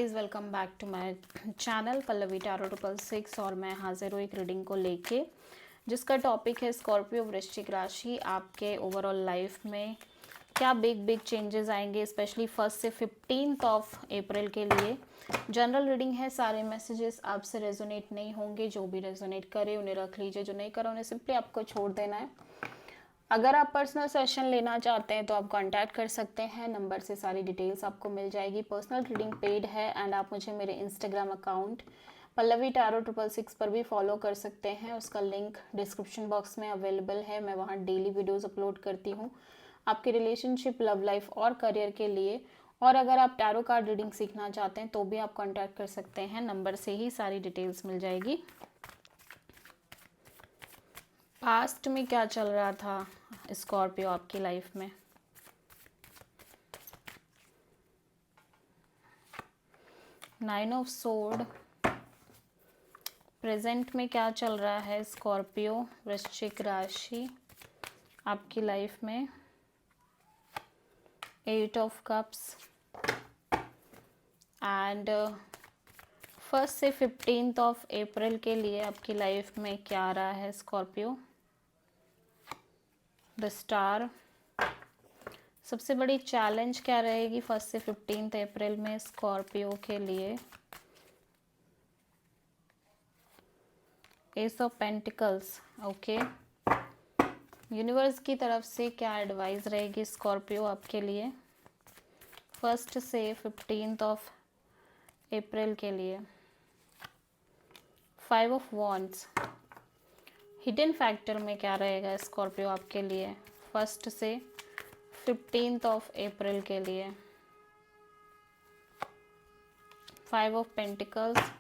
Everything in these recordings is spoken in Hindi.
Please welcome back to my channel Pallavi tarot 666 और मैं हाजिर हूँ एक रीडिंग को लेके जिसका टॉपिक है स्कॉर्पियो वृश्चिक राशि। आपके ओवरऑल लाइफ में क्या बिग चेंजेस आएंगे, स्पेशली 1 से 15 ऑफ अप्रैल के लिए। जनरल रीडिंग है, सारे मैसेजेस आपसे रेजोनेट नहीं होंगे। जो भी रेजोनेट करे उन्हें रख लीजिए, जो नहीं करे उन्हें सिंपली आपको छोड़ देना है। अगर आप पर्सनल सेशन लेना चाहते हैं तो आप कांटेक्ट कर सकते हैं, नंबर से सारी डिटेल्स आपको मिल जाएगी। पर्सनल रीडिंग पेड है एंड आप मुझे मेरे इंस्टाग्राम अकाउंट पल्लवी टैरो 666 पर भी फॉलो कर सकते हैं। उसका लिंक डिस्क्रिप्शन बॉक्स में अवेलेबल है। मैं वहाँ डेली वीडियोस अपलोड करती हूँ आपके रिलेशनशिप, लव लाइफ और करियर के लिए। और अगर आप टैरो कार्ड रीडिंग सीखना चाहते हैं तो भी आप कॉन्टैक्ट कर सकते हैं, नंबर से ही सारी डिटेल्स मिल जाएगी। पास्ट में क्या चल रहा था स्कॉर्पियो आपकी लाइफ में? Nine of sword. प्रेजेंट में क्या चल रहा है स्कॉर्पियो वृश्चिक राशि आपकी लाइफ में? 8 ऑफ कप्स एंड 1 से 15 ऑफ अप्रैल के लिए आपकी लाइफ में क्या आ रहा है स्कॉर्पियो? The star. सबसे बड़ी चैलेंज क्या रहेगी 1 से 15 अप्रैल में स्कॉर्पियो के लिए? S of pentacles. Okay, universe की तरफ से क्या एडवाइस रहेगी स्कॉर्पियो आपके लिए 1 से 15 ऑफ अप्रैल के लिए? 5 ऑफ वॉन्ड्स। हिडन फैक्टर में क्या रहेगा स्कॉर्पियो आपके लिए 1 से 15 ऑफ अप्रैल के लिए? 5 ऑफ पेंटिकल्स।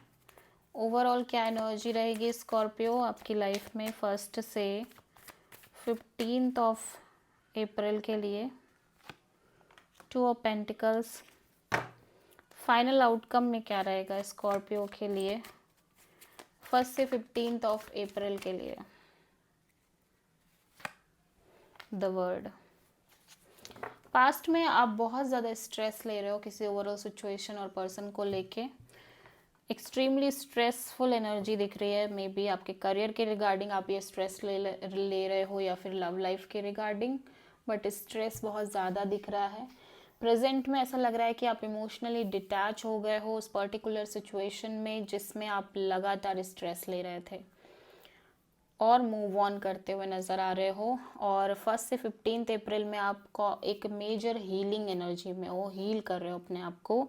ओवरऑल क्या एनर्जी रहेगी स्कॉर्पियो आपकी लाइफ में 1 से 15 ऑफ अप्रैल के लिए? 2 ऑफ पेंटिकल्स। फाइनल आउटकम में क्या रहेगा स्कॉर्पियो के लिए 1 से 15 ऑफ अप्रैल के लिए? The word. पास्ट में आप बहुत ज़्यादा स्ट्रेस ले रहे हो किसी ओवरऑल सिचुएशन और पर्सन को लेके। एक्सट्रीमली स्ट्रेसफुल एनर्जी दिख रही है। मे बी आपके करियर के रिगार्डिंग आप ये स्ट्रेस ले रहे हो या फिर लव लाइफ के रिगार्डिंग, बट स्ट्रेस बहुत ज़्यादा दिख रहा है। प्रेजेंट में ऐसा लग रहा है कि आप इमोशनली डिटैच हो गए हो उस पर्टिकुलर सिचुएशन में जिसमें आप लगातार स्ट्रेस ले रहे थे और मूव ऑन करते हुए नज़र आ रहे हो। और 1 से 15 अप्रैल में आपको एक मेजर हीलिंग एनर्जी में वो हील कर रहे हो अपने आप को।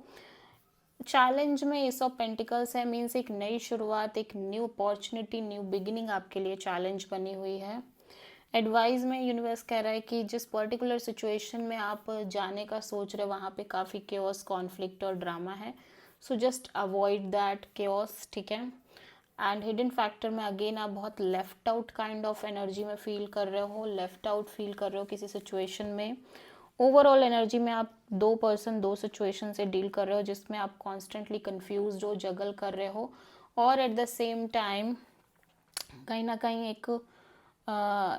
चैलेंज में एस ऑफ पेंटिकल्स है, मीन्स एक नई शुरुआत, एक न्यू अपॉर्चुनिटी, न्यू बिगिनिंग आपके लिए चैलेंज बनी हुई है। एडवाइस में यूनिवर्स कह रहा है कि जिस पर्टिकुलर सिचुएशन में आप जाने का सोच रहे हो वहाँ पे काफ़ी केओस, कॉन्फ्लिक्ट और ड्रामा है। So just avoid that chaos, ठीक है। एंड हिडन फैक्टर में अगेन आप बहुत left out kind of energy में फील कर रहे हो, लेफ्ट आउट फील कर रहे हो किसी सिचुएशन में। ओवरऑल एनर्जी में आप दो सिचुएशन से डील कर रहे हो जिसमें आप कॉन्स्टेंटली कंफ्यूज हो, जगल कर रहे हो और एट द सेम टाइम कहीं ना कहीं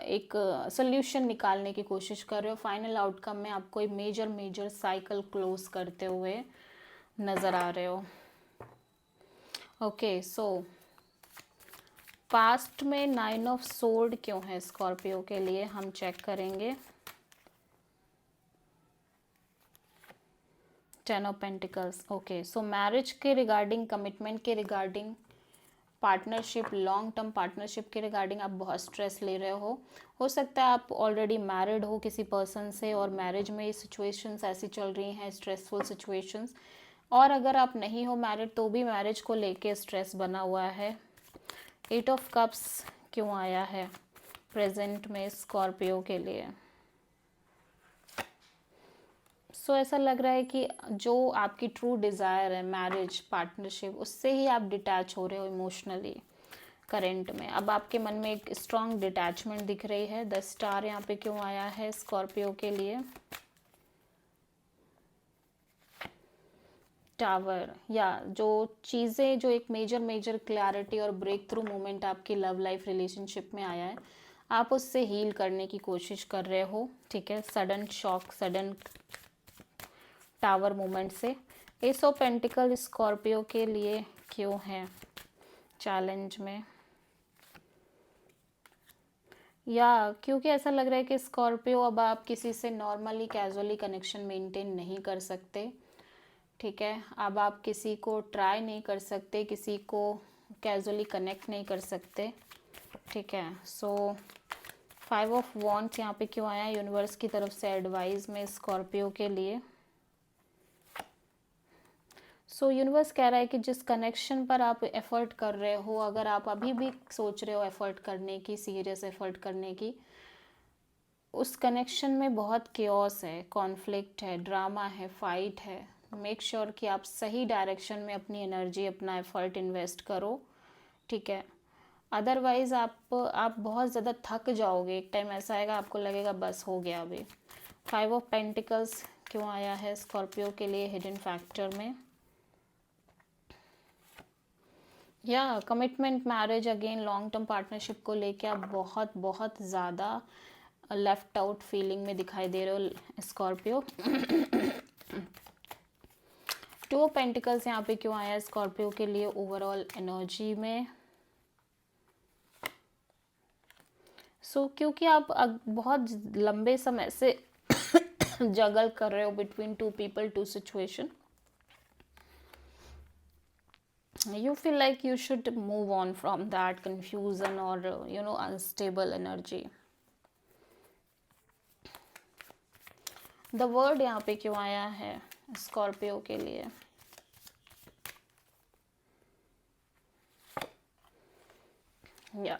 एक सोल्यूशन निकालने की कोशिश कर रहे हो। फाइनल आउटकम में आपको एक मेजर साइकिल क्लोज करते हुए नज़र आ रहे हो। ओके, सो पास्ट में 9 ऑफ सोर्ड क्यों है स्कॉर्पियो के लिए, हम चेक करेंगे। 10 of pentacles. Okay, so marriage के रिगार्डिंग, कमिटमेंट के regarding, partnership, long term partnership के रिगार्डिंग आप बहुत स्ट्रेस ले रहे हो सकता है आप ऑलरेडी मैरिड हो किसी पर्सन से और मैरिज में ये सिचुएशंस ऐसी चल रही हैं, स्ट्रेसफुल सिचुएशंस। और अगर आप नहीं हो मैरिड तो भी मैरिज को लेके स्ट्रेस बना हुआ है। 8 ऑफ कप्स क्यों आया है प्रेजेंट में स्कॉर्पियो के लिए? सो ऐसा लग रहा है कि जो आपकी ट्रू डिज़ायर है मैरिज, पार्टनरशिप, उससे ही आप डिटैच हो रहे हो इमोशनली करेंट में। अब आपके मन में एक स्ट्रॉन्ग डिटैचमेंट दिख रही है। द स्टार यहाँ पे क्यों आया है स्कॉर्पियो के लिए? टावर, या जो चीज़ें, जो एक मेजर क्लैरिटी और ब्रेक थ्रू मोमेंट आपकी लव लाइफ रिलेशनशिप में आया है, आप उससे हील करने की कोशिश कर रहे हो, ठीक है। Sudden shock, sudden tower moment से एस ऑफ पेंटिकल स्कॉर्पियो के लिए क्यों है चैलेंज में, या क्योंकि ऐसा लग रहा है कि स्कॉर्पियो अब आप किसी से नॉर्मली कैजुअली कनेक्शन मेंटेन नहीं कर सकते, ठीक है। अब आप किसी को ट्राई नहीं कर सकते, किसी को कैजुअली कनेक्ट नहीं कर सकते, ठीक है। सो 5 ऑफ वॉन्ड्स यहाँ पे क्यों आया यूनिवर्स की तरफ से एडवाइस में स्कॉर्पियो के लिए। सो यूनिवर्स कह रहा है कि जिस कनेक्शन पर आप एफर्ट कर रहे हो, अगर आप अभी भी सोच रहे हो एफर्ट करने की, सीरियस एफर्ट करने की, उस कनेक्शन में बहुत केओस है, कॉन्फ्लिक्ट है, ड्रामा है, फाइट है। मेक श्योर कि आप सही डायरेक्शन में अपनी एनर्जी, अपना एफर्ट इन्वेस्ट करो, ठीक है। अदरवाइज़ आप बहुत ज़्यादा थक जाओगे, एक टाइम ऐसा आएगा आपको लगेगा बस हो गया अभी। 5 ऑफ पेंटिकल्स क्यों आया है स्कॉर्पियो के लिए हिडन फैक्टर में, या commitment, marriage, again long term partnership को लेके आप बहुत बहुत ज़्यादा लेफ्ट आउट फीलिंग में दिखाई दे रहे हो स्कॉर्पियो। 2 ऑफ पेंटिकल्स यहाँ पे क्यों आया स्कॉर्पियो के लिए ओवरऑल एनर्जी में। क्योंकि आप बहुत लंबे समय से जगल कर रहे हो between 2 people, 2 situation. You feel like you should move on from that confusion or unstable energy. The word यहाँ पे क्यों आया है स्कॉर्पियो के लिए, या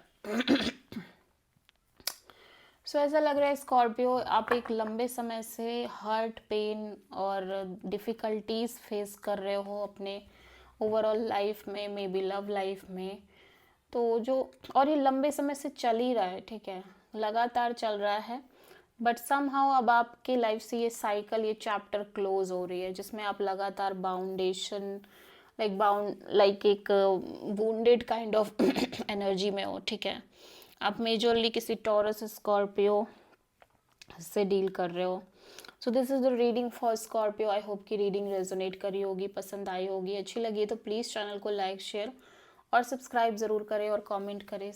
ऐसा लग रहा है स्कॉर्पियो आप एक लंबे समय से हर्ट, पेन और डिफ़िकल्टीज फेस कर रहे हो अपने ओवरऑल लाइफ में, मे बी लव लाइफ में। तो जो, और ये लंबे समय से चल ही रहा है, ठीक है, लगातार चल रहा है, बट समहाउ अब आपके लाइफ से ये साइकिल, ये चैप्टर क्लोज हो रही है, जिसमें आप लगातार बाउंडेशन, लाइक एक वुंडेड काइंड ऑफ एनर्जी में हो, ठीक है। आप मेजरली किसी टॉरस, स्कॉर्पियो से डील कर रहे हो। So this is the reading for Scorpio. I hope कि रीडिंग रेजोनेट करी होगी, पसंद आई होगी, अच्छी लगी तो प्लीज़ चैनल को लाइक, शेयर और सब्सक्राइब ज़रूर करें और कमेंट करें।